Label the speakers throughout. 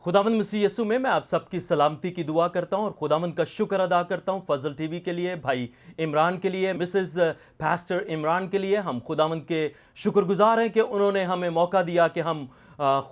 Speaker 1: खुदावंद मसीह यीशु में मैं आप सबकी सलामती की दुआ करता हूं और खुदावंद का शुक्र अदा करता हूं फजल टीवी के लिए, भाई इमरान के लिए, मिसेस पास्टर इमरान के लिए। हम खुदावंद के शुक्रगुजार हैं कि उन्होंने हमें मौका दिया कि हम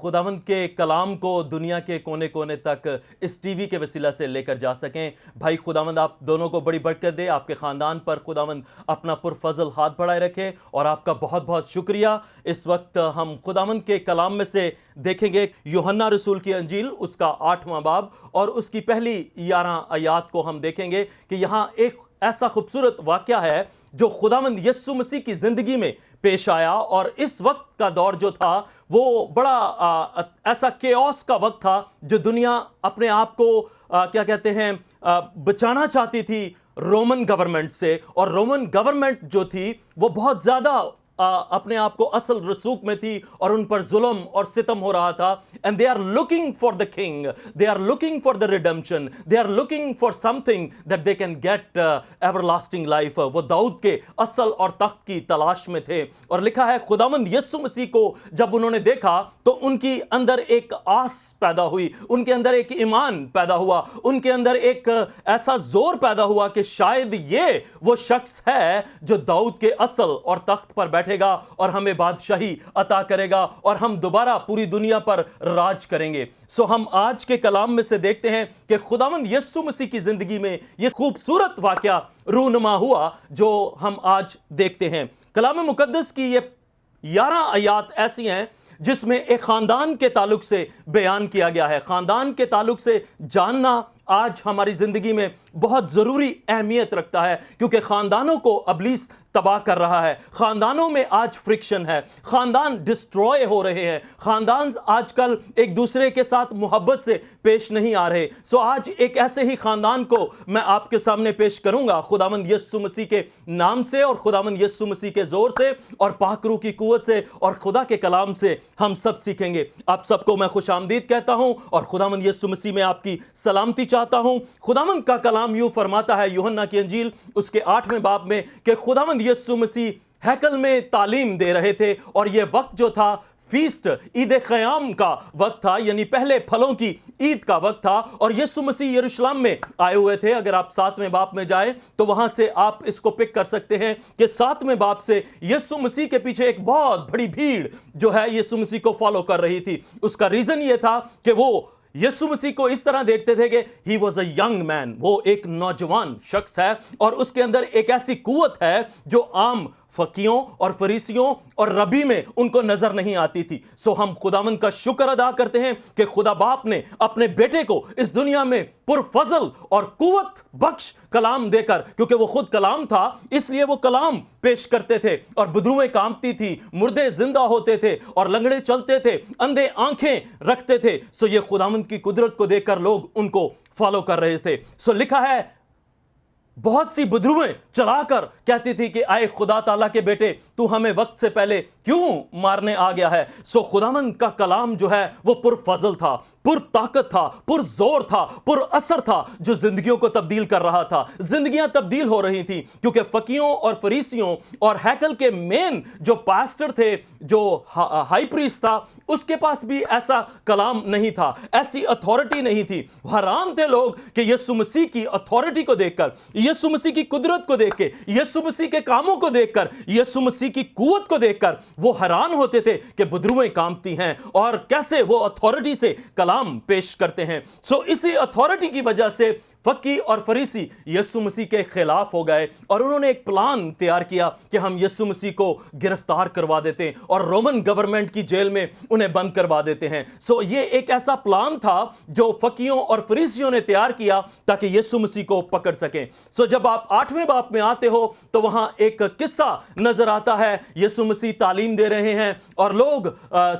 Speaker 1: खुदावंद के कलाम को दुनिया के कोने कोने तक इस टीवी के वसीला से लेकर जा सकें। भाई खुदावंद आप दोनों को बड़ी बरकत दे, आपके ख़ानदान पर खुदावंद अपना पुरफजल हाथ बढ़ाए रखे और आपका बहुत बहुत शुक्रिया। इस वक्त हम खुदावंद के कलाम में से देखेंगे यूहन्ना रसूल की अंजील, उसका 8वां बाब और उसकी पहली 11 आयात को हम देखेंगे कि यहाँ एक ऐसा खूबसूरत वाक़या है जो खुदावंद यीशु मसीह की ज़िंदगी में पेश आया। और इस वक्त का दौर जो था वो बड़ा ऐसा केओस का वक्त था जो दुनिया अपने आप को क्या कहते हैं बचाना चाहती थी रोमन गवर्नमेंट से, और रोमन गवर्नमेंट जो थी वो बहुत ज़्यादा अपने आप को असल रसूख में थी और उन पर जुल्म और सितम हो रहा था। And they are looking for the king, they are looking for the redemption, they are looking for something that they can get everlasting life. वो दाऊद के असल और तख्त की तलाश में थे। और लिखा है खुदावंद यीशु मसीह को जब उन्होंने देखा तो उनकी अंदर एक आस पैदा हुई, उनके अंदर एक ईमान पैदा हुआ, उनके अंदर एक ऐसा जोर पैदा हुआ कि शायद ये वो शख्स है जो दाऊद के असल और तख्त पर बैठे और हमें बादशाही अता करेगा और हम दोबारा पूरी दुनिया पर राज करेंगे। सो हम आज के कलाम में से देखते हैं कि खुदावंद यीशु मसीह की जिंदगी में यह खूबसूरत वाकया रूनुमा हुआ जो हम आज देखते हैं। कलाम मुकद्दस की ये 11 आयात ऐसी हैं जिसमें एक खानदान के ताल्लुक से बयान किया गया है। खानदान के ताल्लुक से जानना आज हमारी जिंदगी में बहुत जरूरी अहमियत रखता है, क्योंकि खानदानों को इब्लीस तबाह कर रहा है। खानदानों में आज फ्रिक्शन है, खानदान डिस्ट्रॉय हो रहे हैं, खानदान आजकल एक दूसरे के साथ मोहब्बत से पेश नहीं आ रहे। सो आज एक ऐसे ही खानदान को मैं आपके सामने पेश करूंगा खुदावंद यीशु मसीह के नाम से और खुदावंद यीशु मसीह के जोर से और पाक रूह की कुव्वत से और खुदा के कलाम से हम सब सीखेंगे। आप सबको मैं खुशामदीद कहता हूं और खुदावंद यीशु मसीह में आपकी सलामती चाहता हूं। खुदावंद का कलाम यूं फरमाता है यूहन्ना की अंजील उसके 8वें बाब में कि खुदावंद यीशु मसीह हैकल में तालीम दे रहे थे और यह वक्त जो था फीस्ट ईद क़याम का वक्त था, यानी पहले फलों की ईद का वक्त था। और यीशु मसीह यरूशलेम में आए हुए थे। अगर आप 7वें बाब में जाएं तो वहां से आप इसको पिक कर सकते हैं कि 7वें बाब से यीशु मसीह के पीछे एक बहुत बड़ी भीड़ जो है यीशु मसीह को फॉलो कर रही थी। उसका रीजन यह था कि वो यीशु मसीह को इस तरह देखते थे कि he was a young man, वो एक नौजवान शख्स है और उसके अंदर एक ऐसी कुव्वत है जो आम फकीयों और फरीसियों और रबी में उनको नजर नहीं आती थी। सो हम खुदावंद का शुक्र अदा करते हैं कि खुदा बाप ने अपने बेटे को इस दुनिया में पुरफजल और कुव्वत बख्श कलाम देकर, क्योंकि वो खुद कलाम था इसलिए वो कलाम पेश करते थे और बदरुएं कांपती थी, मुर्दे जिंदा होते थे और लंगड़े चलते थे, अंधे आंखें रखते थे। सो ये खुदावंद की कुदरत को देखकर लोग उनको फॉलो कर रहे थे। सो लिखा है बहुत सी बदरुएं चलाकर कहती थी कि आए खुदा ताला के बेटे, तू हमें वक्त से पहले क्यों मारने आ गया है। सो खुदावंद का कलाम जो है वो पुरफजल था, पुर ताकत था, पुर जोर था, पुर असर था, जो जिंदगियों को तब्दील कर रहा था। जिंदगियां तब्दील हो रही थी क्योंकि फकीयों और फरीसियों और हैकल के मेन जो पास्टर थे, जो हाई प्रीस्ट था, उसके पास भी ऐसा कलाम नहीं था, ऐसी अथॉरिटी नहीं थी। हैरान थे लोग कि यीशु मसीह की अथॉरिटी को देखकर, यीशु मसीह की कुदरत को देख के, यीशु मसीह के कामों को देखकर, यीशु मसीह की कुव्वत को देखकर वो हैरान होते थे कि बदरुएं कांपती हैं और कैसे वो अथॉरिटी से कलाम पेश करते हैं। सो इसी अथॉरिटी की वजह से फकी और फरीसी यीशु मसीह के खिलाफ हो गए और उन्होंने एक प्लान तैयार किया कि हम यीशु मसीह को गिरफ्तार करवा देते हैं और रोमन गवर्नमेंट की जेल में उन्हें बंद करवा देते हैं। सो ये एक ऐसा प्लान था जो फकियों और फरीसियों ने तैयार किया ताकि यीशु मसीह को पकड़ सकें। सो जब आप 8वें बाब में आते हो तो वहां एक किस्सा नजर आता है। यीशु मसीह तालीम दे रहे हैं और लोग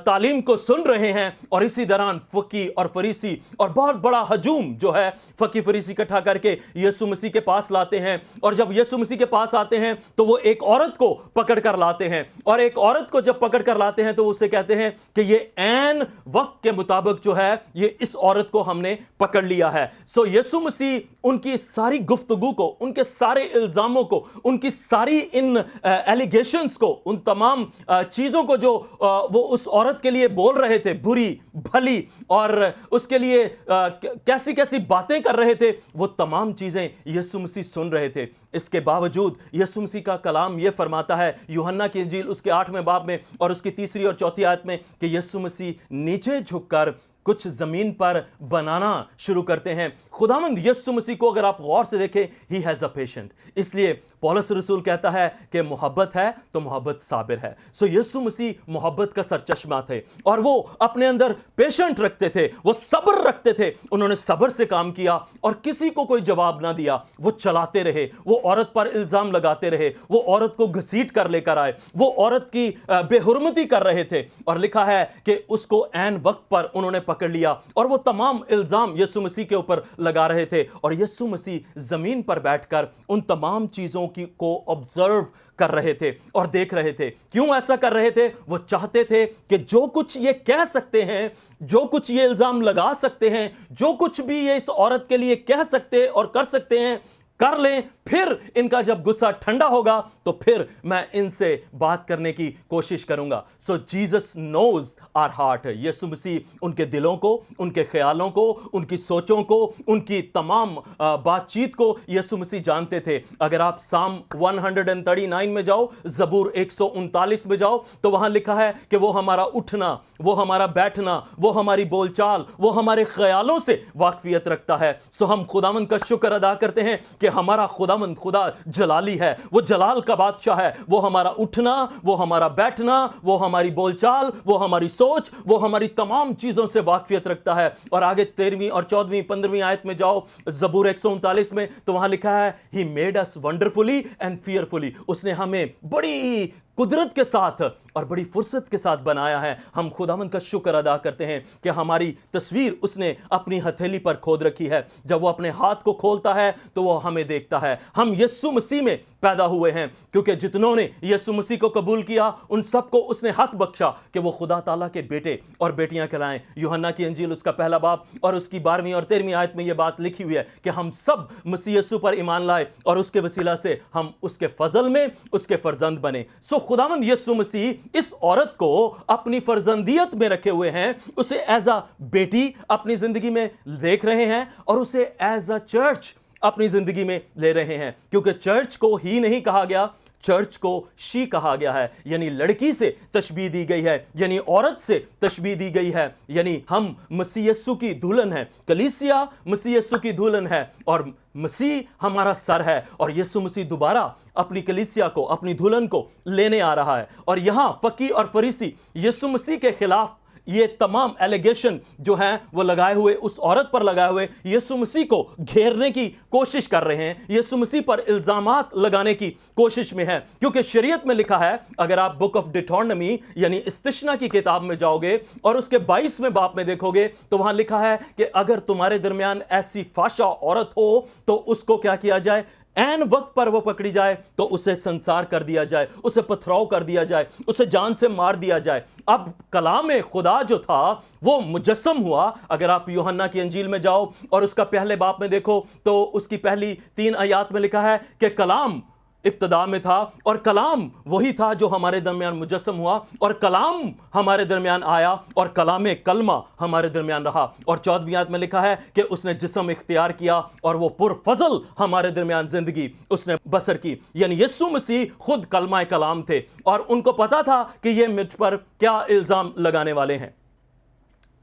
Speaker 1: तालीम को सुन रहे हैं और इसी दौरान फकी और फरीसी और बहुत बड़ा हजूम जो है फकी फरीसी इकट्ठा करके यीशु मसीह के पास लाते हैं। और जब यीशु मसीह के पास आते हैं तो वो एक औरत को पकड़ कर लाते हैं और एक औरत को जब पकड़ कर लाते हैं तो उसे कहते हैं कि ये ऐन वक्त के मुताबिक जो है ये इस औरत को हमने पकड़ लिया है। सो यीशु मसीह उनकी सारी गुफ्तगू को, उनके सारे इल्जामों को, उनकी सारी इन एलिगेशंस को, उन तमाम चीजों को जो वो उस औरत के लिए बोल रहे थे बुरी भली और उसके लिए कैसी कैसी बातें कर रहे थे, वो तमाम चीज़ें यीशु मसीह सुन रहे थे। इसके बावजूद यीशु मसीह का कलाम ये फरमाता है यूहन्ना की इंजील उसके 8वें बाब में और उसकी 3 और 4 आयत में कि यीशु मसीह नीचे झुककर कुछ ज़मीन पर बनाना शुरू करते हैं। खुदावंद यीशु मसीह को अगर आप गौर से देखें, ही हैज़ अ पेशेंट। इसलिए पौलुस रसूल कहता है कि मोहब्बत है तो मोहब्बत साबिर है। सो यीशु मसीह मोहब्बत का सरचश्मा थे और वो अपने अंदर पेशेंट रखते थे, वो सब्र रखते थे। उन्होंने सब्र से काम किया और किसी को कोई जवाब ना दिया, वो चलाते रहे। वो औरत पर इल्ज़ाम लगाते रहे, वो औरत को घसीट कर लेकर आए, वो औरत की बेहुरमती कर रहे थे और लिखा है कि उसको ऐन वक्त पर उन्होंने पकड़ लिया और वो तमाम इल्ज़ाम यीशु मसीह के ऊपर लगा रहे थे। और यीशु मसीह ज़मीन पर बैठकर उन तमाम चीज़ों को ऑब्जर्व कर रहे थे और देख रहे थे। क्यों ऐसा कर रहे थे? वो चाहते थे कि जो कुछ ये कह सकते हैं, जो कुछ ये इल्ज़ाम लगा सकते हैं, जो कुछ भी ये इस औरत के लिए कह सकते और कर सकते हैं, कर लें। फिर इनका जब गुस्सा ठंडा होगा तो फिर मैं इनसे बात करने की कोशिश करूंगा। So Jesus knows our heart. यीशु मसीह उनके दिलों को, उनके ख्यालों को, उनकी सोचों को, उनकी तमाम बातचीत को यीशु मसीह जानते थे। अगर आप साम 139 में जाओ, ज़बूर 139 में जाओ, तो वहां लिखा है कि वो हमारा उठना, वो हमारा बैठना, वो हमारी बोलचाल, वो हमारे ख्यालों से वाकफियत रखता है। सो हम खुदावंद का शुक्र अदा करते हैं कि हमारा खुदावंद खुदा जलाली है, वो जलाल का बादशाह है। वो हमारा उठना, वो हमारा बैठना, वो हमारी बोलचाल, वो हमारी सोच, वो हमारी तमाम चीजों से वाकफियत रखता है। और आगे 13वीं और 14वीं 15वीं आयत में जाओ, ज़बूर 139 में, तो वहां लिखा है he made us wonderfully and fearfully. उसने हमें बड़ी कुदरत के साथ और बड़ी फुर्सत के साथ बनाया है। हम खुदावंद का शुक्र अदा करते हैं कि हमारी तस्वीर उसने अपनी हथेली पर खोद रखी है। जब वो अपने हाथ को खोलता है तो वो हमें देखता है। हम यीशु मसीह में पैदा हुए हैं, क्योंकि जितनों ने यीशु मसीह को कबूल किया उन सबको उसने हक बख्शा कि वो खुदा ताला के बेटे और बेटियां कहलाएं। यूहन्ना की इंजील उसका 1 बाब और उसकी 12वीं और 13वीं आयत में ये बात लिखी हुई है कि हम सब मसीह यीशु पर ईमान लाए और उसके वसीला से हम उसके फजल में उसके फर्जंद बने। सो खुदावंद यीशु मसीह इस औरत को अपनी फर्जंदियत में रखे हुए हैं, उसे एज अ बेटी अपनी जिंदगी में देख रहे हैं और उसे एज अ चर्च अपनी जिंदगी में ले रहे हैं। क्योंकि चर्च को ही नहीं कहा गया, चर्च को शी कहा गया है, यानी लड़की से तशबीह दी गई है, यानी औरत से तशबीह दी गई है। यानी हम मसीह यीशु की दुल्हन है, कलीसिया मसीह यीशु की दुल्हन है और मसीह हमारा सर है। और यीशु मसीह दोबारा अपनी कलीसिया को, अपनी दुल्हन को लेने आ रहा है। और यहां फकी और फरीसी यीशु मसीह के खिलाफ ये तमाम एलिगेशन जो हैं वो लगाए हुए, उस औरत पर लगाए हुए यीशु मसीह को घेरने की कोशिश कर रहे हैं, यीशु मसीह पर इल्जामात लगाने की कोशिश में है। क्योंकि शरीयत में लिखा है, अगर आप बुक ऑफ डिटोनॉमी यानी इस्तिश्ना की किताब में जाओगे और उसके 22वें बाब में देखोगे तो वहां लिखा है कि अगर तुम्हारे दरमियान ऐसी फाशा औरत हो तो उसको क्या किया जाए, ऐन वक्त पर वो पकड़ी जाए तो उसे संसार कर दिया जाए, उसे पथराव कर दिया जाए, उसे जान से मार दिया जाए। अब कलाम खुदा जो था वो मुजस्सम हुआ। अगर आप यूहन्ना की अंजील में जाओ और उसका पहले बाब में देखो तो उसकी पहली 3 आयत में लिखा है कि कलाम इब्तिदा में था और कलाम वही था जो हमारे दरमियान मुजस्सम हुआ और कलाम हमारे दरमियान आया और कलाम कलमा हमारे दरमियान रहा। और 14वीं आयत में लिखा है कि उसने जिस्म इख्तियार किया और वो पुरफजल हमारे दरमियान जिंदगी उसने बसर की। यानी यीशु मसीह खुद कलमा कलाम थे और उनको पता था कि ये मुझ पर क्या इल्जाम लगाने वाले हैं।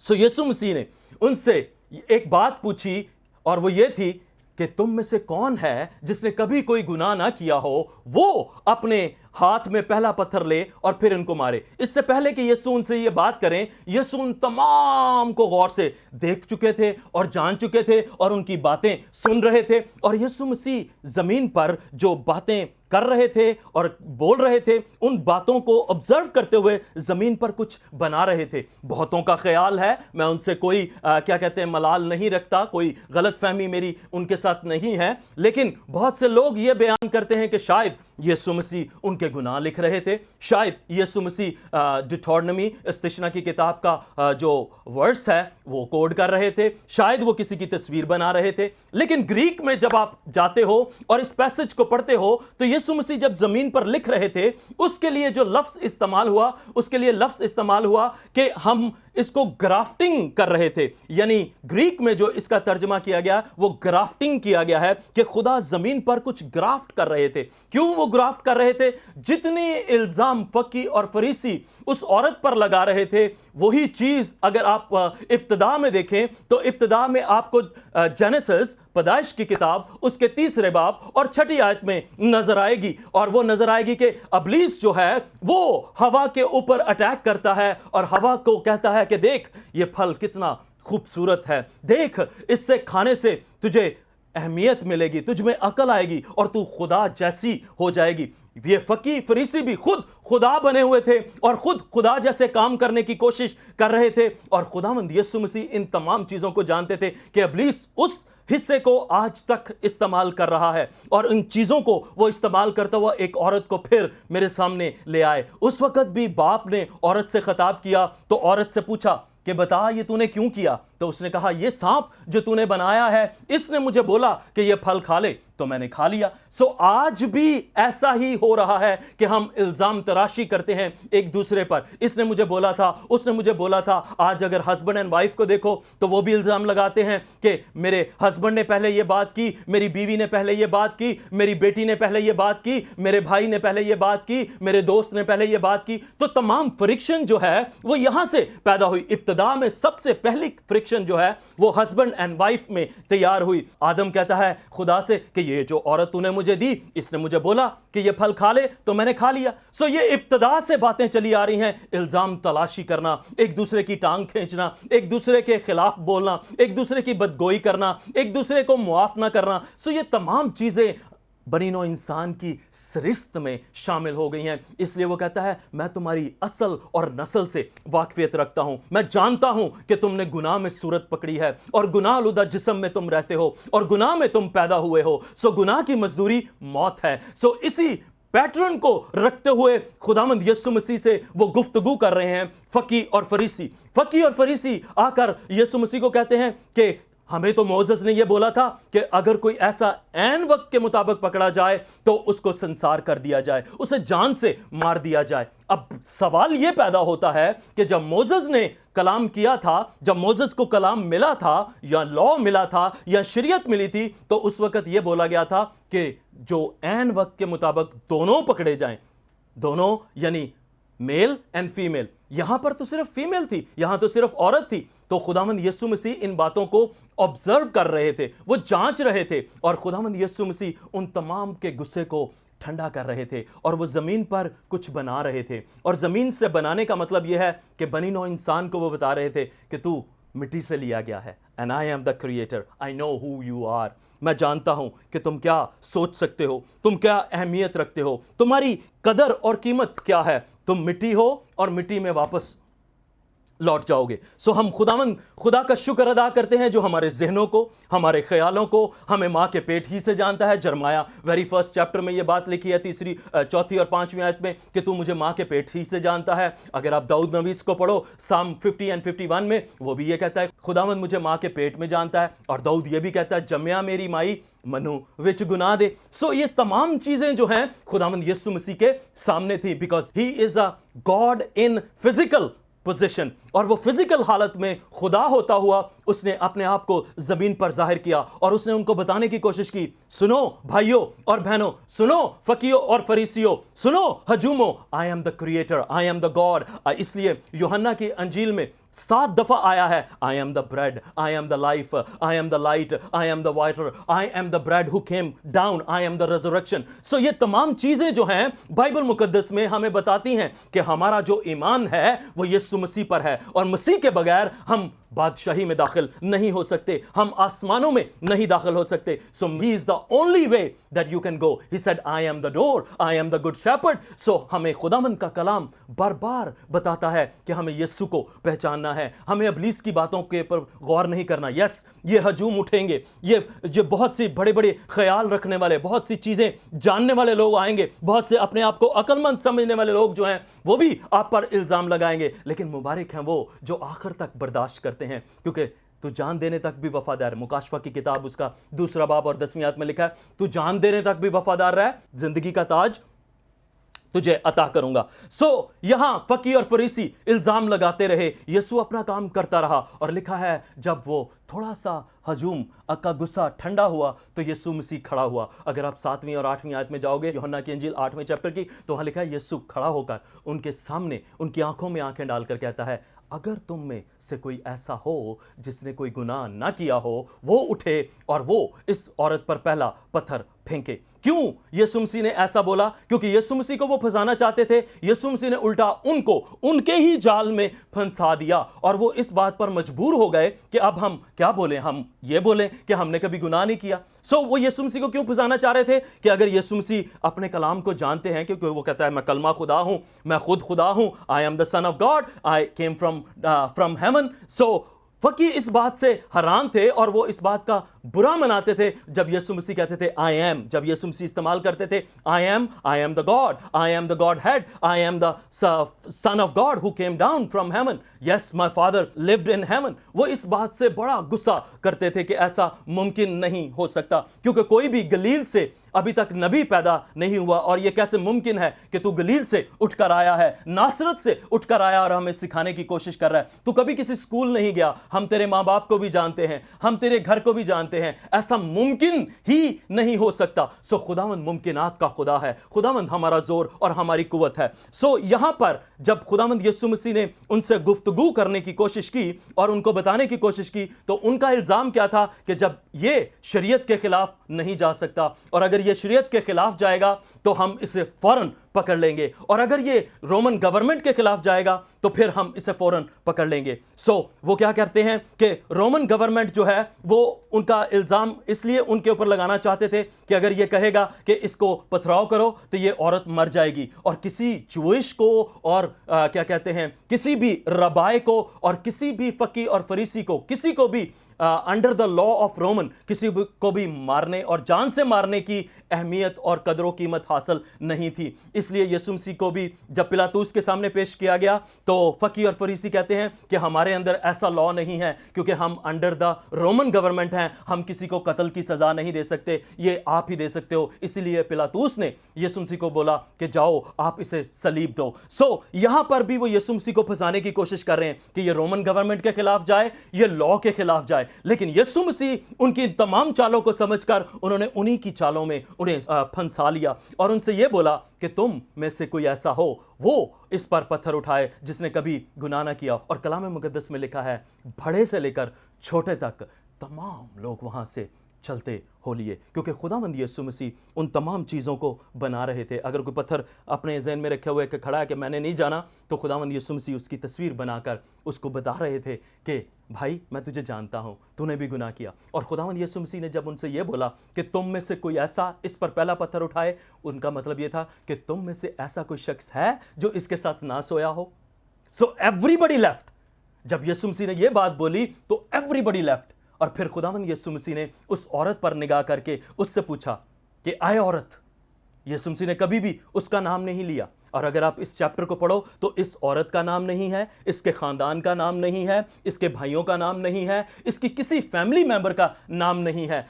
Speaker 1: सो यीशु मसीह ने उनसे एक बात पूछी और वो ये थी कि तुम में से कौन है जिसने कभी कोई गुनाह ना किया हो, वो अपने हाथ में पहला पत्थर ले और फिर इनको मारे। इससे पहले कि यीशु उनसे ये बात करें, यीशु उन तमाम को गौर से देख चुके थे और जान चुके थे और उनकी बातें सुन रहे थे। और यीशु मसीह जमीन पर जो बातें कर रहे थे और बोल रहे थे, उन बातों को ऑब्जर्व करते हुए जमीन पर कुछ बना रहे थे। बहुतों का ख्याल है, मैं उनसे कोई क्या कहते हैं मलाल नहीं रखता, कोई गलत फहमी मेरी उनके साथ नहीं है, लेकिन बहुत से लोग ये बयान करते हैं कि शायद یسوع مسیح ان کے گناہ لکھ رہے تھے، شاید یسوع مسیح ڈیٹورنمی استثنا کی کتاب کا جو ورس ہے وہ کوڈ کر رہے تھے، شاید وہ کسی کی تصویر بنا رہے تھے. لیکن گریک میں جب آپ جاتے ہو اور اس پیسج کو پڑھتے ہو تو یسوع مسیح جب زمین پر لکھ رہے تھے اس کے لیے جو لفظ استعمال ہوا، اس کے لیے لفظ استعمال ہوا کہ ہم اس کو گرافٹنگ کر رہے تھے. یعنی گریک میں جو اس کا ترجمہ کیا گیا وہ گرافٹنگ کیا گیا ہے کہ خدا زمین پر کچھ گرافٹ کر رہے تھے. کیوں وہ گرافٹ کر رہے تھے؟ جتنے الزام فقی اور فریسی اس عورت پر لگا رہے تھے وہی چیز اگر آپ ابتدا میں دیکھیں تو ابتدا میں آپ کو جینیسس پیدائش کی کتاب اس کے 3 باب اور 6 آیت میں نظر آئے گی، اور وہ نظر آئے گی کہ ابلیس جو ہے وہ ہوا کے اوپر اٹیک کرتا ہے اور ہوا کو کہتا ہے کہ دیکھ یہ پھل کتنا خوبصورت ہے، دیکھ اس سے کھانے سے تجھے اہمیت ملے گی، تجھ میں عقل آئے گی اور تو خدا جیسی ہو جائے گی. یہ فقی فریسی بھی خود خدا بنے ہوئے تھے اور خود خدا جیسے کام کرنے کی کوشش کر رہے تھے، اور خداوند یسوع مسیح ان تمام چیزوں کو جانتے تھے کہ ابلیس اس حصے کو آج تک استعمال کر رہا ہے، اور ان چیزوں کو وہ استعمال کرتا ہوا ایک عورت کو پھر میرے سامنے لے آئے. اس وقت بھی باپ نے عورت سے خطاب کیا تو عورت سے پوچھا کہ بتا یہ تو نے کیوں کیا؟ تو اس نے کہا یہ سانپ جو تو نے بنایا ہے اس نے مجھے بولا کہ یہ پھل کھا لے تو میں نے کھا لیا. آج بھی ایسا ہی ہو رہا ہے کہ ہم الزام تراشی کرتے ہیں ایک دوسرے پر. اس نے مجھے بولا تھا، اس نے مجھے بولا تھا. آج اگر ہسبینڈ اینڈ وائف کو دیکھو تو وہ بھی الزام لگاتے ہیں کہ میرے ہسبینڈ نے پہلے یہ بات کی، میری بیوی نے پہلے یہ بات کی، میری بیٹی نے پہلے یہ بات کی، میرے بھائی نے پہلے یہ بات کی، میرے دوست نے پہلے یہ بات کی. تو تمام فرکشن جو ہے وہ یہاں سے پیدا ہوئی. ابتدا میں سب سے پہلی فرکشن جو ہے وہ ہسبینڈ اینڈ وائف میں تیار ہوئی. آدم کہتا ہے خدا سے کہ یہ جو عورت تو نے مجھے دی اس نے مجھے بولا کہ یہ پھل کھا لے تو میں نے کھا لیا. یہ ابتدا سے باتیں چلی آ رہی ہیں، الزام تلاشی کرنا، ایک دوسرے کی ٹانگ کھینچنا، ایک دوسرے کے خلاف بولنا، ایک دوسرے کی بدگوئی کرنا، ایک دوسرے کو معاف نہ کرنا. یہ تمام چیزیں بنی نوع انسان کی سرشت میں شامل ہو گئی ہیں. اس لیے وہ کہتا ہے میں تمہاری اصل اور نسل سے واقفیت رکھتا ہوں، میں جانتا ہوں کہ تم نے گناہ میں صورت پکڑی ہے اور گناہ آلودہ جسم میں تم رہتے ہو اور گناہ میں تم پیدا ہوئے ہو. گناہ کی مزدوری موت ہے. اسی پیٹرن کو رکھتے ہوئے خداوند یسوع مسیح سے وہ گفتگو کر رہے ہیں. فقی اور فریسی آ کر یسوع مسیح کو کہتے ہیں کہ ہمیں تو موسیٰ نے یہ بولا تھا کہ اگر کوئی ایسا عین وقت کے مطابق پکڑا جائے تو اس کو سنسار کر دیا جائے، اسے جان سے مار دیا جائے. اب سوال یہ پیدا ہوتا ہے کہ جب موسیٰ نے کلام کیا تھا، جب موسیٰ کو کلام ملا تھا یا لا ملا تھا یا شریعت ملی تھی تو اس وقت یہ بولا گیا تھا کہ جو عین وقت کے مطابق دونوں پکڑے جائیں، دونوں یعنی میل اینڈ فیمیل. یہاں پر تو صرف فیمیل تھی، یہاں تو صرف عورت تھی. تو خداوند یسوع مسیح ان باتوں کو آبزرو کر رہے تھے، وہ جانچ رہے تھے، اور خداوند یسوع مسیح ان تمام کے غصے کو ٹھنڈا کر رہے تھے اور وہ زمین پر کچھ بنا رہے تھے. اور زمین سے بنانے کا مطلب یہ ہے کہ بنی نوع انسان کو وہ بتا رہے تھے کہ تو مٹی سے لیا گیا ہے. And I am the creator. I know who you are. میں جانتا ہوں کہ تم کیا سوچ سکتے ہو، تم کیا اہمیت رکھتے ہو، تمہاری قدر اور قیمت کیا ہے. تم مٹی ہو اور مٹی میں واپس لوٹ جاؤ گے. ہم خدا کا شکر ادا کرتے ہیں جو ہمارے ذہنوں کو، ہمارے خیالوں کو ہمیں ماں کے پیٹ ہی سے جانتا ہے. جرمایا ویری فرسٹ چیپٹر میں یہ بات لکھی ہے 3، 4 اور 5 آیت میں کہ تو مجھے ماں کے پیٹ ہی سے جانتا ہے. اگر آپ داؤد نویس کو پڑھو سام 50 اور 51 میں وہ بھی یہ کہتا ہے خداوند مجھے ماں کے پیٹ میں جانتا ہے. اور داؤد یہ بھی کہتا ہے جمیا میری مائی منو وچ گناہ دے. یہ تمام چیزیں جو ہیں خداوند یسوع مسیح کے سامنے تھی، because he is a God in physical position. اور وہ فزیکل حالت میں خدا ہوتا ہوا اس نے اپنے آپ کو زمین پر ظاہر کیا اور اس نے ان کو بتانے کی کوشش کی. سنو بھائیوں اور بہنوں، سنو فقیوں اور فریسیوں، سنو ہجوموں، I am the creator, I am the God. اس لیے یوحنا کی انجیل میں 7 دفعہ آیا ہے I am the bread, I am the life, I am the light, I am the water, I am the bread who came down, I am the resurrection. یہ تمام چیزیں جو ہیں بائبل مقدس میں ہمیں بتاتی ہیں کہ ہمارا جو ایمان ہے وہ یسوع مسیح پر ہے، اور مسیح کے بغیر ہم بادشاہی میں داخل نہیں ہو سکتے، ہم آسمانوں میں نہیں داخل ہو سکتے. He is the only way that you can go. He said I am the door, I am the good shepherd. ہمیں خداوند کا کلام بار بار بتاتا ہے کہ ہمیں یسوع کو پہچاننا رہنا ہے, ہمیں ابلیس کی باتوں کے پر غور نہیں کرنا. یس, یہ ہجوم اٹھیں گے, یہ بہت سی بڑے بڑے خیال رکھنے والے, بہت سی چیزیں جاننے والے لوگ آئیں گے, بہت سے اپنے آپ کو عقل مند سمجھنے والے لوگ جو ہیں وہ بھی آپ پر الزام لگائیں گے, لیکن مبارک ہیں وہ جو آخر تک برداشت کرتے ہیں, کیونکہ تو جان دینے تک بھی وفادار ہے. مکاشفہ کی کتاب اس کا 2 باب اور 10ویں آیت میں لکھا ہے, تو جان دینے تک بھی وفادار رہے, زندگی کا تاج تجھے عطا کروں گا. یہاں فقی اور فریسی الزام لگاتے رہے, یسوع اپنا کام کرتا رہا, اور لکھا ہے جب وہ تھوڑا سا ہجوم کا غصہ ٹھنڈا ہوا تو یسوع مسیح کھڑا ہوا. اگر آپ 7ویں اور 8ویں آیت میں جاؤ گے یوحنا کی انجیل 8ویں چیپٹر کی, تو وہاں لکھا ہے یسوع کھڑا ہو کر ان کے سامنے ان کی آنکھوں میں آنکھیں ڈال کر کہتا ہے, اگر تم میں سے کوئی ایسا ہو جس نے کوئی گناہ نہ کیا ہو, وہ اٹھے اور وہ اس عورت پر پہلا پتھر پھینکے. کیوں یسوع مسیح نے ایسا بولا؟ کیونکہ یسوع مسیح کو وہ پھنسانا چاہتے تھے. یسوع مسیح نے الٹا ان کو ان کے ہی جال میں پھنسا دیا, اور وہ اس بات پر مجبور ہو گئے کہ اب ہم کیا بولیں, ہم یہ بولیں کہ ہم نے کبھی گناہ نہیں کیا. وہ یسوع مسیح کو کیوں پھنسانا چاہ رہے تھے؟ کہ اگر یسوع مسیح اپنے کلام کو جانتے ہیں, کیونکہ وہ کہتا ہے میں کلمہ خدا ہوں, میں خود خدا ہوں, I am the son of God, I came from heaven. فقی اس بات سے حیران تھے اور وہ اس بات کا برا مناتے تھے جب یسوع مسیح کہتے تھے I am, جب یسوع مسیح استعمال کرتے تھے I am the God, I am the Godhead, I am the Son of God who came down from heaven, yes my father lived in heaven. وہ اس بات سے بڑا غصہ کرتے تھے کہ ایسا ممکن نہیں ہو سکتا, کیونکہ کوئی بھی گلیل سے ابھی تک نبی پیدا نہیں ہوا, اور یہ کیسے ممکن ہے کہ تو گلیل سے اٹھ کر آیا ہے, ناصرت سے اٹھ کر آیا اور ہمیں سکھانے کی کوشش کر رہا ہے. تو کبھی کسی سکول نہیں گیا, ہم تیرے ماں باپ کو بھی جانتے ہیں, ہم تیرے گھر کو بھی جانتے ہیں, ایسا ممکن ہی نہیں ہو سکتا. خداوند ممکنات کا خدا ہے, خداوند ہمارا زور اور ہماری قوت ہے. یہاں پر جب خداوند یسوع مسیح نے ان سے گفتگو کرنے کی کوشش کی اور ان کو بتانے کی کوشش کی, تو ان کا الزام کیا تھا کہ جب یہ شریعت کے خلاف نہیں جا سکتا, اور اگر یہ شریعت کے خلاف جائے گا تو ہم اسے فوراً پکڑ لیں گے, اور اگر یہ رومن گورنمنٹ کے خلاف جائے گا تو پھر ہم اسے فوراً پکڑ لیں گے. وہ کیا کرتے ہیں کہ رومن گورنمنٹ جو ہے وہ ان کا الزام اس لیے ان کے اوپر لگانا چاہتے تھے کہ اگر یہ کہے گا کہ اس کو پتھراؤ کرو تو یہ عورت مر جائے گی, اور کسی جوئش کو اور کیا کہتے ہیں کسی بھی ربائے کو اور کسی بھی فقی اور فریسی کو, کسی کو بھی under the law of Roman کسی کو بھی مارنے اور جان سے مارنے کی اہمیت اور قدر و قیمت حاصل نہیں تھی. اس لیے یسوع مسیح کو بھی جب پلاطوس کے سامنے پیش کیا گیا تو فقی اور فریسی کہتے ہیں کہ ہمارے اندر ایسا لا نہیں ہے, کیونکہ ہم انڈر دا رومن گورنمنٹ ہیں, ہم کسی کو قتل کی سزا نہیں دے سکتے, یہ آپ ہی دے سکتے ہو. اسی لیے پلاطوس نے یسوع مسیح کو بولا کہ جاؤ آپ اسے صلیب دو. یہاں پر بھی وہ یسوع مسیح کو پھنسانے کی کوشش کر رہے ہیں کہ یہ رومن گورنمنٹ کے خلاف جائے, یہ لا کے خلاف جائے, لیکن یسوع مسیح ان کی تمام چالوں کو سمجھ کر انہوں نے انہی کی چالوں میں انہیں پھنسا لیا, اور ان سے یہ بولا کہ تم میں سے کوئی ایسا ہو وہ اس پر پتھر اٹھائے جس نے کبھی گناہ نہ کیا. اور کلام مقدس میں لکھا ہے بڑے سے لے کر چھوٹے تک تمام لوگ وہاں سے چلتے ہو لیے, کیونکہ خداوند یسوع مسیح ان تمام چیزوں کو بنا رہے تھے. اگر کوئی پتھر اپنے ذہن میں رکھے ہوئے کہ کھڑا ہے کہ میں نے نہیں جانا, تو خداوند یسوع مسیح اس کی تصویر بنا کر اس کو بتا رہے تھے کہ بھائی میں تجھے جانتا ہوں, تو نے بھی گناہ کیا. اور خداوند یسوع مسیح نے جب ان سے یہ بولا کہ تم میں سے کوئی ایسا اس پر پہلا پتھر اٹھائے, ان کا مطلب یہ تھا کہ تم میں سے ایسا کوئی شخص ہے جو اس کے ساتھ نہ سویا ہو. everybody left. جب یسوع مسیح نے یہ بات بولی تو everybody left. اور پھر خداوند یسوع مسیح نے اس عورت پر نگاہ کر کے اس سے پوچھا کہ اے عورت. یسوع مسیح نے کبھی بھی اس کا نام نہیں لیا, اور اگر آپ اس چیپٹر کو پڑھو تو اس عورت کا نام نہیں ہے, اس کے خاندان کا نام نہیں ہے, اس کے بھائیوں کا نام نہیں ہے, اس کی کسی فیملی ممبر کا نام نہیں ہے.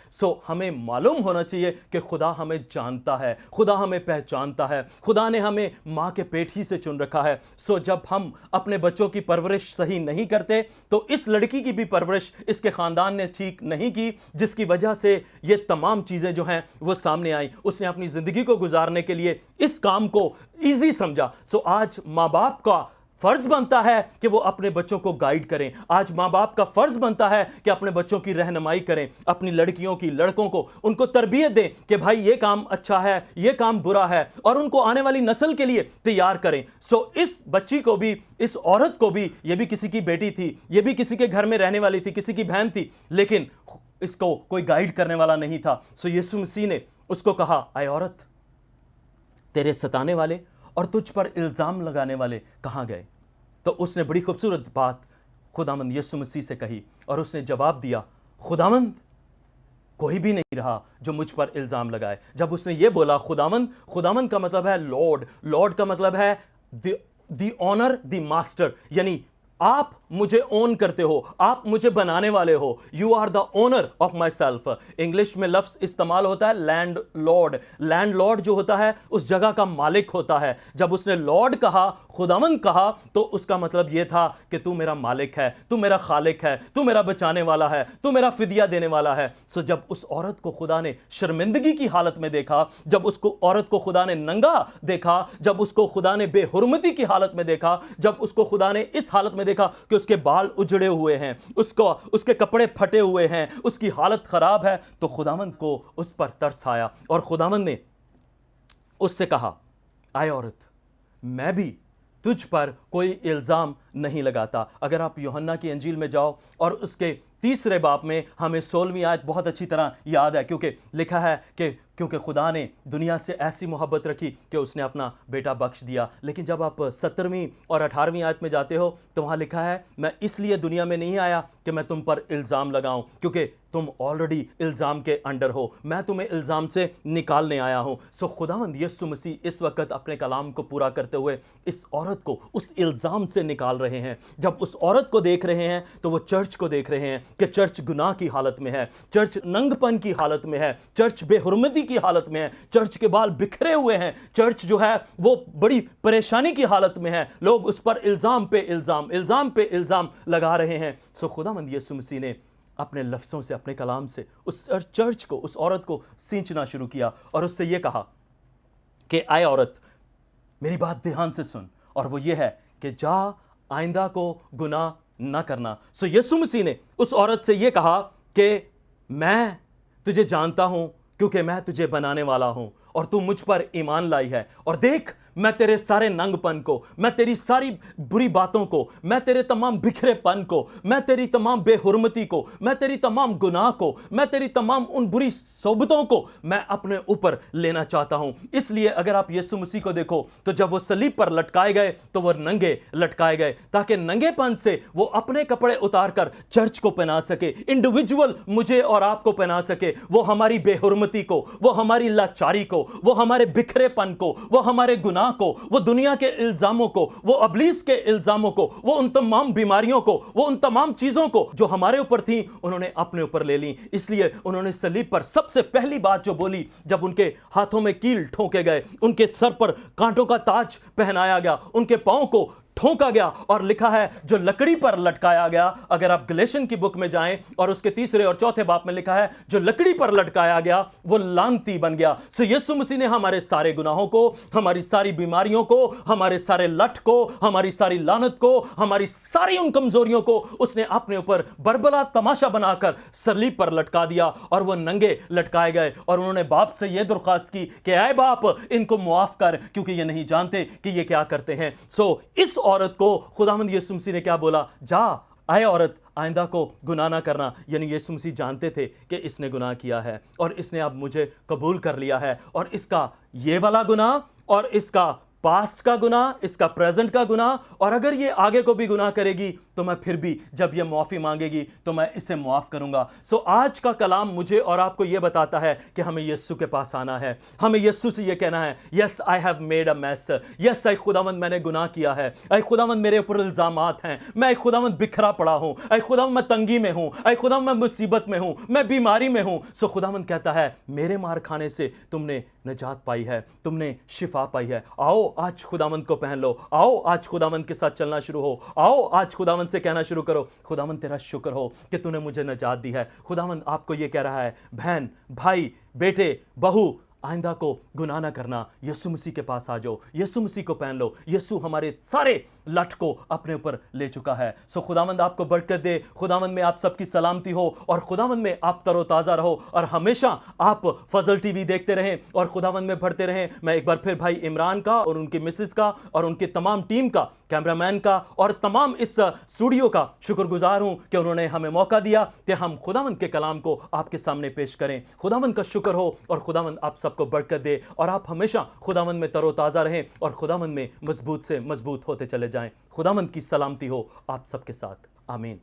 Speaker 1: ہمیں معلوم ہونا چاہیے کہ خدا ہمیں جانتا ہے, خدا ہمیں پہچانتا ہے, خدا نے ہمیں ماں کے پیٹ ہی سے چن رکھا ہے. جب ہم اپنے بچوں کی پرورش صحیح نہیں کرتے تو اس لڑکی کی بھی پرورش اس کے خاندان نے ٹھیک نہیں کی, جس کی وجہ سے یہ تمام چیزیں جو ہیں وہ سامنے آئیں. اس نے اپنی زندگی کو گزارنے کے لیے اس کام کو ایزی سمجھا. آج ماں باپ کا فرض بنتا ہے کہ وہ اپنے بچوں کو گائیڈ کریں. آج ماں باپ کا فرض بنتا ہے کہ اپنے بچوں کی رہنمائی کریں, اپنی لڑکیوں کی, لڑکوں کو ان کو تربیت دیں کہ بھائی یہ کام اچھا ہے, یہ کام برا ہے, اور ان کو آنے والی نسل کے لیے تیار کریں. اس بچی کو بھی, اس عورت کو بھی, یہ بھی کسی کی بیٹی تھی, یہ بھی کسی کے گھر میں رہنے والی تھی, کسی کی بہن تھی, لیکن اس کو کوئی گائیڈ کرنے والا نہیں تھا. یسوع مسیح نے اس کو کہا اے عورت, تیرے ستانے والے اور تجھ پر الزام لگانے والے کہاں گئے؟ تو اس نے بڑی خوبصورت بات खुदावंद यीशु मसीह से कही और उसने जवाब दिया, खुदावंद कोई भी नहीं रहा जो मुझ पर इल्ज़ाम लगाए। जब उसने ये बोला खुदावंद, खुदावंद का मतलब है लॉर्ड, लॉर्ड का मतलब है द ऑनर, द मास्टर, यानी आप मुझे ओन करते हो, आप मुझे बनाने वाले हो, you are the owner of my self. English में लफ्ज इस्तेमाल होता है लैंड लॉर्ड। लैंड लॉर्ड जो होता है उस जगह का मालिक होता है। जब उसने लॉर्ड कहा, खुदावंद कहा, तो उसका मतलब यह था कि तू मेरा मालिक है, तू मेरा खालिक है, तू मेरा बचाने वाला है, तू मेरा फिदिया देने वाला है। सो जब उस औरत को खुदा ने शर्मिंदगी की हालत में देखा, जब उसको औरत को खुदा ने नंगा देखा, जब उसको खुदा ने बेहुरमती की हालत में देखा, जब उसको खुदा ने इस हालत में देखा कि उसके बाल उजड़े हुए हैं, उसके कपड़े फटे हुए हैं, उसकी हालत खराब है, तो खुदावंद को उस पर तरस आया और खुदावंद ने उससे कहा, आए औरत, मैं भी तुझ पर कोई इल्ज़ाम नहीं लगाता। अगर आप यूहन्ना की अंजील में जाओ और उसके 3 बाब में हमें 16वीं आयत बहुत अच्छी तरह याद है, क्योंकि लिखा है कि क्योंकि खुदा ने दुनिया से ऐसी मोहब्बत रखी कि उसने अपना बेटा बख्श दिया। लेकिन जब आप 17वीं और 18वीं आयत में जाते हो तो वहाँ लिखा है, मैं इसलिए दुनिया में नहीं आया कि मैं तुम पर इल्ज़ाम लगाऊं, क्योंकि तुम ऑलरेडी इल्ज़ाम के अंडर हो, मैं तुम्हें इल्ज़ाम से निकालने आया हूं। सो खुदावंद यीशु मसीह इस वक्त अपने कलाम को पूरा करते हुए इस औरत को उस इल्ज़ाम से निकाल रहे हैं। जब उस औरत को देख रहे हैं तो वो चर्च को देख रहे हैं कि चर्च गुनाह की हालत में है, चर्च नंगपन की हालत में है, चर्च बेहुरमती की हालत में है, चर्च के बाल बिखरे हुए हैं, चर्च जो है वो बड़ी परेशानी की हालत में है, लोग उस पर इल्ज़ाम पे इल्ज़ाम, इल्ज़ाम पे इल्ज़ाम लगा रहे हैं। सो खुदावंद यीशु मसीह ने अपने लफ्ज़ों से, अपने कलाम से उस चर्च को, उस औरत को सींचना शुरू किया और उससे ये कहा कि आए औरत, मेरी बात ध्यान से सुन, और वो ये है कि जा आइंदा को गुनाह ना करना। सो यीशु मसीह ने उस औरत से ये कहा कि मैं तुझे जानता हूं क्योंकि मैं तुझे बनाने वाला हूं और तू मुझ पर ईमान लाई है, और देख मैं तेरे सारे नंगपन को, मैं तेरी सारी बुरी बातों को, मैं तेरे तमाम बिखरेपन को, मैं तेरी तमाम बेहुरमती को, मैं तेरी तमाम गुनाह को, मैं तेरी तमाम उन बुरी सोबतों को मैं अपने ऊपर लेना चाहता हूं। इसलिए अगर आप यीशु मसीह को देखो तो जब वो सलीब पर लटकाए गए तो वो नंगे लटकाए गए, ताकि नंगेपन से वो अपने कपड़े उतार कर चर्च को पहना सके, इंडिविजुअल मुझे और आपको पहना सके। वो हमारी बेहुरमती को, वो हमारी लाचारी को, वो हमारे बिखरेपन को, वो हमारे गुनाह को, वो दुनिया के इल्जामों को, वो अबलीस के इल्जामों को, वो उन तमाम बीमारियों को, वो उन तमाम चीजों को जो हमारे ऊपर थी, उन्होंने अपने ऊपर ले ली। इसलिए उन्होंने सलीब पर सबसे पहली बात जो बोली, जब उनके हाथों में कील ठोके गए, उनके सर पर कांटों का ताज पहनाया गया, उनके पांव को ठोका गया और लिखा है जो लकड़ी पर लटकाया गया। अगर आप गलेशियन की बुक में जाएं और उसके 3 और 4 बाब में लिखा है जो लकड़ी पर लटकाया गया वो लानती बन गया। सो यीशु मसीह ने हमारे सारे गुनाहों को, हमारी सारी बीमारियों को, हमारे सारे लठ को, हमारी सारी लानत को, हमारी सारी उन कमजोरियों को उसने अपने ऊपर बरबला तमाशा बनाकर सलीब पर लटका दिया और वो नंगे लटकाए गए। और उन्होंने बाप से यह दरख्वास्त की कि ऐ बाप, इनको मुआफ कर क्योंकि ये नहीं जानते कि ये क्या करते हैं। सो इस औरत को खुदावंद यीशु मसीह ने क्या बोला? जा आए औरत, आइंदा को गुनाह ना करना। यानी यीशु मसीह जानते थे कि इसने गुनाह किया है और इसने अब मुझे कबूल कर लिया है, और इसका ये वाला गुनाह और इसका पास्ट का गुनाह, इसका प्रेजेंट का गुनाह, और अगर ये आगे को भी गुनाह करेगी तो मैं फिर भी जब ये मुआफ़ी मांगेगी तो मैं इसे मुआफ़ करूंगा। सो आज का कलाम मुझे और आपको ये बताता है कि हमें यीशु के पास आना है, हमें यीशु से ये कहना है, yes I have made a mess, yes I खुदावंद मैंने गुनाह किया है, ऐ खुदावंद मेरे ऊपर इल्ज़ामात हैं, मैं खुदावंद बिखरा पड़ा हूं, ऐ खुदावंद मैं तंगी में हूं, ऐ खुदावंद मैं मुसीबत में हूं, मैं बीमारी में हूं। सो खुदावंद कहता है मेरे मार खाने से तुमने नजात पाई है, तुमने शिफा पाई है। आओ आज खुदावंद को पहन लो, आओ आज खुदावंद के साथ चलना शुरू हो, आओ आज खुदावंद से कहना शुरू करो, खुदावंद तेरा शुक्र हो कि तूने मुझे नजात दी है। खुदावंद आपको ये कह रहा है, बहन, भाई, बेटे, बहू, आइंदा को गुनाह ना करना, यीशु मसीह के पास आ जाओ, यीशु मसीह को पहन लो। यीशु हमारे सारे लठ को अपने ऊपर ले चुका है। सो खुदावंद आपको बरकत दे, खुदावंद में आप सबकी सलामती हो, और खुदावंद में आप तरोताज़ा रहो, और हमेशा आप फजल टीवी देखते रहें और खुदावंद में बढ़ते रहें। मैं एक बार फिर भाई इमरान का और उनकी मिसेस का और उनकी तमाम टीम का, कैमरामैन का और तमाम इस स्टूडियो का शुक्रगुजार हूं कि उन्होंने हमें मौका दिया कि हम खुदावंद के कलाम को आपके सामने पेश करें। खुदावंद का शुक्र हो और खुदावंद आप सबको बरकत दे, और आप हमेशा खुदावंद में तरोताज़ा रहें और खुदावंद में मजबूत से मजबूत होते चले जाएं। खुदावंद की सलामती हो आप सबके साथ। آمین.